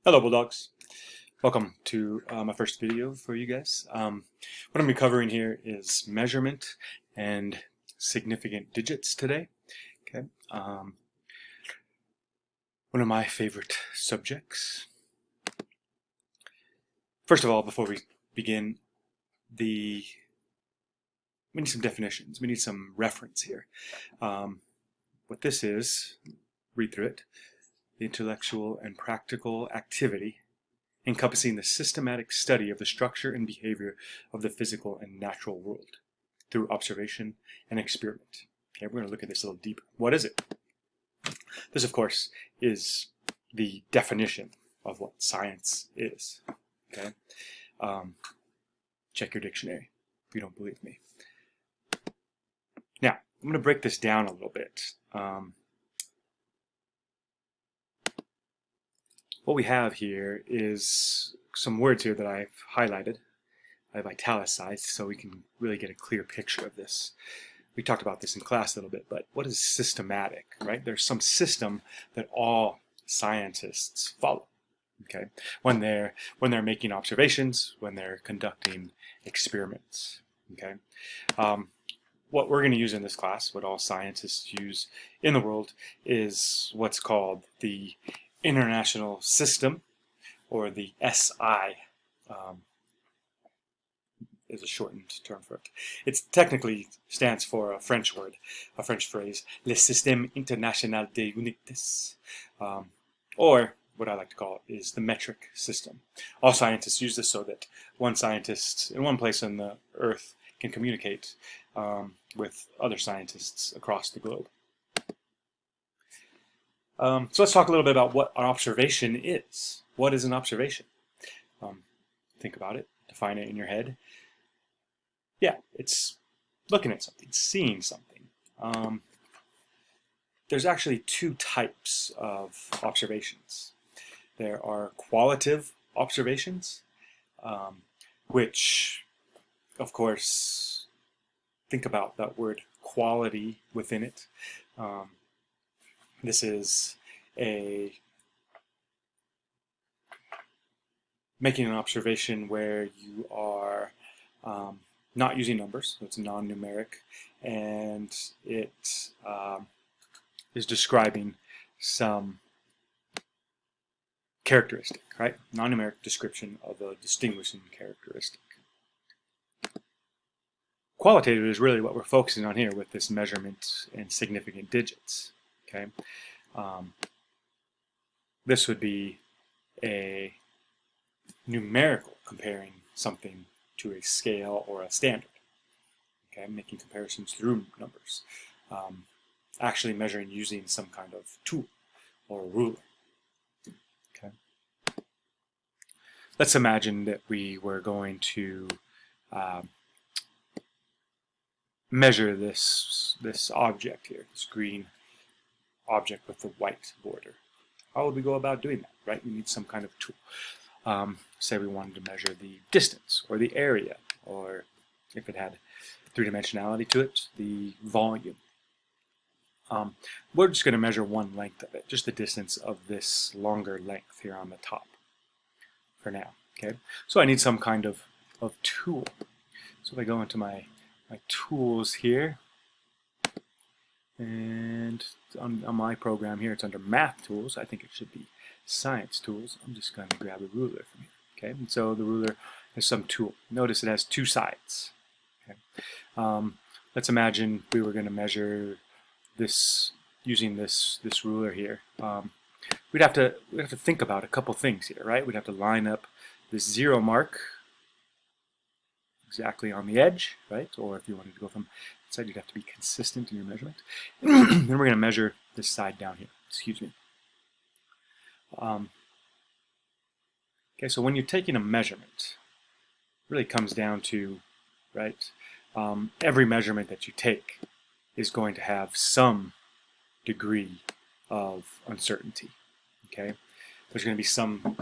Hello, Bulldogs. Welcome to my first video for you guys. What I'm going to be covering here is measurement and significant digits today. Okay, one of my favorite subjects. First of all, before we begin, we need some definitions. We need some reference here. What this is, read through it, the intellectual and practical activity encompassing the systematic study of the structure and behavior of the physical and natural world through observation and experiment. Okay, we're going to look at this a little deeper. What is it? This, of course, is the definition of what science is. Okay, check your dictionary if you don't believe me. Now, I'm going to break this down a little bit. What we have here is some words here that I've highlighted. I've italicized so we can really get a clear picture of this. We talked about this in class a little bit, but what is systematic, right? There's some system that all scientists follow, okay? When they're making observations, when they're conducting experiments, okay? What we're going to use in this class, what all scientists use in the world, is what's called the International System, or the SI, is a shortened term for it. It technically stands for a French word, a French phrase, Le Système International des Unités, or what I like to call it is the metric system. All scientists use this so that one scientist in one place on the earth can communicate with other scientists across the globe. So let's talk a little bit about what an observation is. What is an observation? Think about it, define it in your head. Yeah, it's looking at something, seeing something. There's actually two types of observations. There are qualitative observations, which, of course, think about that word quality within it. This is making an observation where you are not using numbers, so it's non-numeric, and it is describing some characteristic, right? Non-numeric description of a distinguishing characteristic. Qualitative is really what we're focusing on here with this measurement and significant digits. Okay, this would be a numerical, comparing something to a scale or a standard. Okay, making comparisons through numbers. Actually measuring using some kind of tool or ruler. Okay. Let's imagine that we were going to measure this object here, this green object with the white border. How would we go about doing that, right? We need some kind of tool. Say we wanted to measure the distance or the area, or if it had three-dimensionality to it, the volume. We're just going to measure one length of it, just the distance of this longer length here on the top for now. Okay, so I need some kind of tool. So if I go into my tools here, and on my program here, it's under Math Tools. I think it should be Science Tools. I'm just going to grab a ruler from here. Okay, and so the ruler is some tool. Notice it has two sides. Okay, let's imagine we were going to measure this using this ruler here. We'd have to think about a couple things here, right? We'd have to line up this 0 mark exactly on the edge, right? Or if you wanted to go from side, you'd have to be consistent in your measurement. Then we're going to measure this side down here. Excuse me. Okay, so when you're taking a measurement, it really comes down to, right, every measurement that you take is going to have some degree of uncertainty. Okay, there's going to be some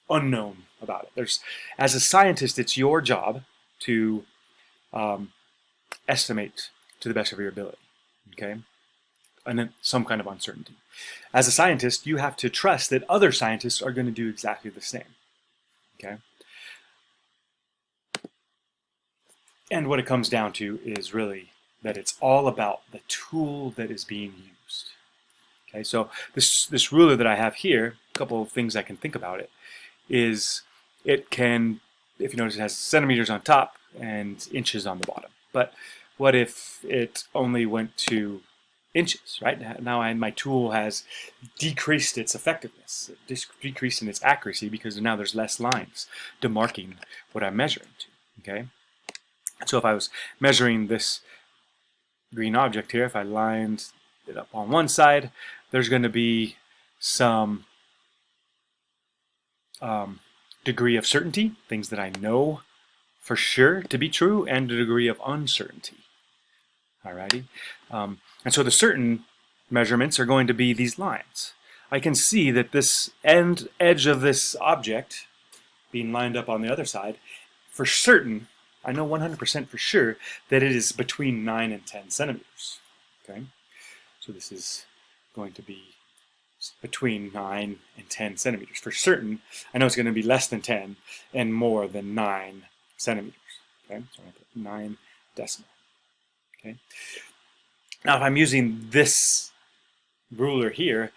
unknown about it. As a scientist, it's your job to estimate to the best of your ability. Okay, and then some kind of uncertainty. As a scientist, you have to trust that other scientists are going to do exactly the same. Okay? And what it comes down to is really that it's all about the tool that is being used. Okay, so this ruler that I have here, a couple of things I can think about it, is it can, if you notice, it has centimeters on top and inches on the bottom. But what if it only went to inches, right? Now my tool has decreased its effectiveness, decreased in its accuracy, because now there's less lines demarking what I'm measuring to, okay? So if I was measuring this green object here, if I lined it up on one side, there's going to be some degree of certainty, things that I know for sure to be true, and a degree of uncertainty. Alrighty, and so the certain measurements are going to be these lines. I can see that this edge of this object being lined up on the other side, for certain, I know 100% for sure that it is between 9 and 10 centimeters. Okay, so this is going to be between 9 and 10 centimeters. For certain, I know it's going to be less than 10 and more than 9 centimeters. Okay, so I'm going to put 9 decimal. Okay, now if I'm using this ruler here,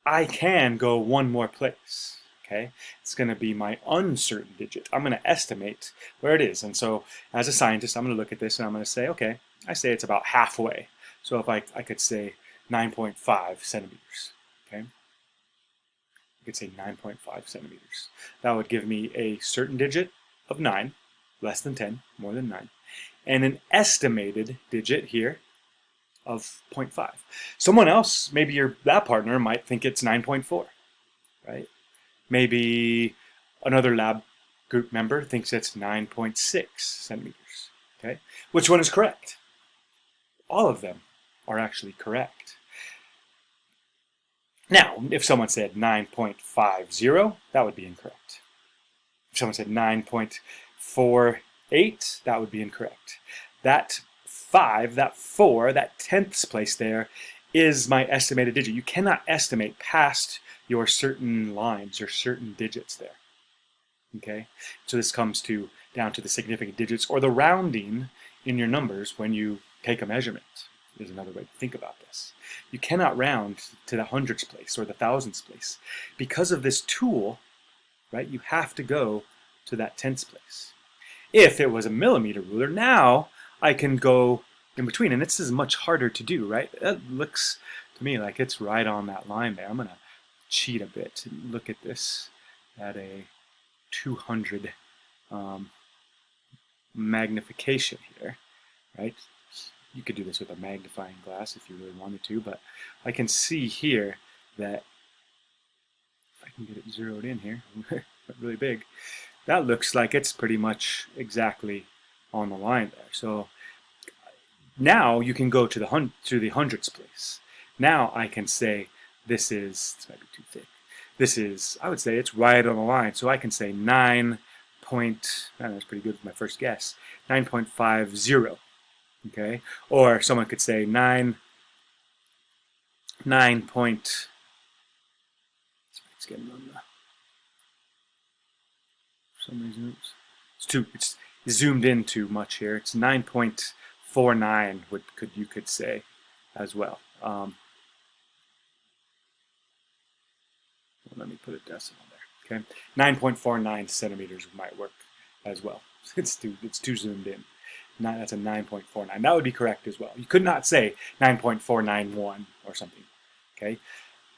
I can go one more place. Okay, it's going to be my uncertain digit. I'm going to estimate where it is, and so as a scientist, I'm going to look at this and I'm going to say, okay, I say it's about halfway. So if I could say 9.5 centimeters. Okay, I could say 9.5 centimeters. That would give me a certain digit of 9, less than 10, more than 9, and an estimated digit here of 0.5. Someone else, maybe that partner, might think it's 9.4, right? Maybe another lab group member thinks it's 9.6 centimeters. Okay, which one is correct? All of them are actually correct. Now, if someone said 9.50, that would be incorrect. If someone said 9.48, that would be incorrect. That 5, that 4, that tenths place there is my estimated digit. You cannot estimate past your certain lines or certain digits there. Okay, so this comes down to the significant digits or the rounding in your numbers when you take a measurement. Is another way to think about this. You cannot round to the hundredths place or the thousandths place. Because of this tool, right, you have to go to that tenths place. If it was a millimeter ruler, now I can go in between, and this is much harder to do, right? That looks to me like it's right on that line there. I'm going to cheat a bit and look at this at a 200 magnification here, right? You could do this with a magnifying glass if you really wanted to, but I can see here that if I can get it zeroed in here, really big, that looks like it's pretty much exactly on the line there. So now you can go to the hundredths place. Now I can say this might be too thick. This is, I would say it's right on the line. So I can say 9 point, that's pretty good for my first guess, 9.50. Okay, or someone could say 9 point. It's getting on the. For some reason, it's zoomed in too much here. It's 9.49. You could say as well. Let me put a decimal there. Okay, 9.49 centimeters might work as well. It's too zoomed in. That's a 9.49. That would be correct as well. You could not say 9.491 or something. Okay,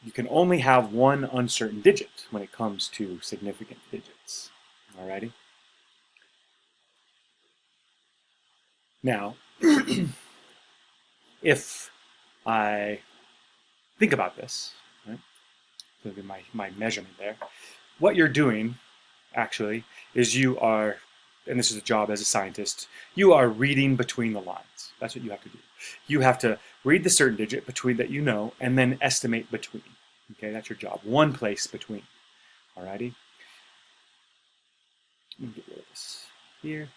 you can only have one uncertain digit when it comes to significant digits. Alrighty. Now, if I think about this, right? Look at my measurement there. What you're doing, actually, is you are, and this is a job as a scientist, you are reading between the lines. That's what you have to do. You have to read the certain digit between that you know, and then estimate between. Okay, that's your job. One place between. Alrighty. Let me get rid of this here.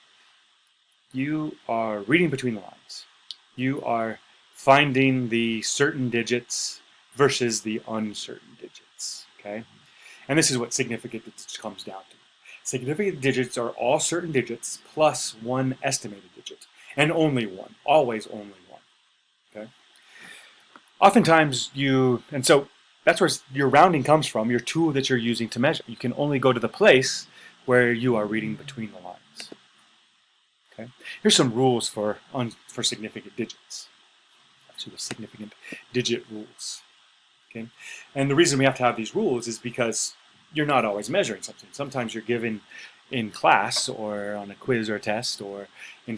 You are reading between the lines. You are finding the certain digits versus the uncertain digits, okay? And this is what significant digits comes down to. Significant digits are all certain digits plus one estimated digit, and only one, always only one, okay? Oftentimes and so that's where your rounding comes from, your tool that you're using to measure. You can only go to the place where you are reading between the lines. Okay? Here's some rules for significant digits. So the significant digit rules. Okay? And the reason we have to have these rules is because you're not always measuring something. Sometimes you're given in class or on a quiz or a test or in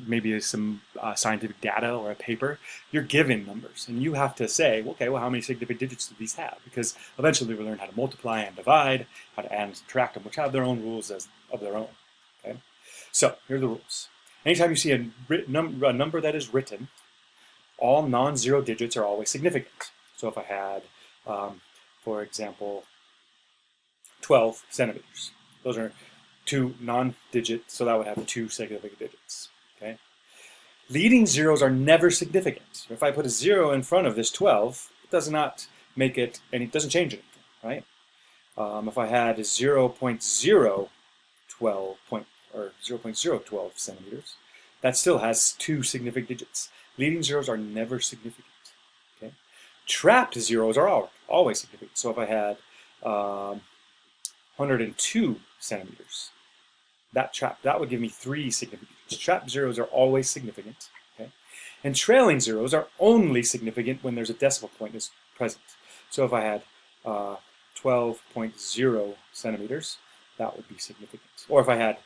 maybe some scientific data or a paper, you're given numbers and you have to say, okay, well, how many significant digits do these have? Because eventually we'll learn how to multiply and divide, how to add and subtract them, which have their own rules of their own. Okay? So here are the rules. Anytime you see a number that is written, all non-zero digits are always significant. So if I had, for example, 12 centimeters, those are two non-digits, so that would have two significant digits. Okay? Leading zeros are never significant. If I put a 0 in front of this 12, it does not make it, and it doesn't change anything, right? If I had 0.012 or 0.012 centimeters, that still has two significant digits. Leading zeros are never significant. Okay? Trapped zeros are always significant. So if I had 102 centimeters, that would give me three significant digits. Trapped zeros are always significant. Okay? And trailing zeros are only significant when there's a decimal point is present. So if I had 12.0 centimeters, that would be significant. Or if I had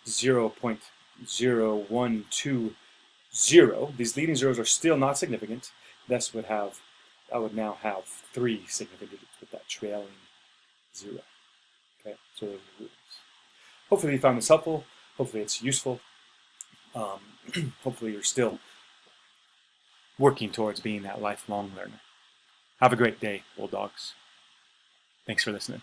0.0120, these leading zeros are still not significant. I would now have three significant digits with that trailing zero. Okay, so those are the rules. Hopefully you found this helpful. Hopefully it's useful. Hopefully you're still working towards being that lifelong learner. Have a great day, Bulldogs. Thanks for listening.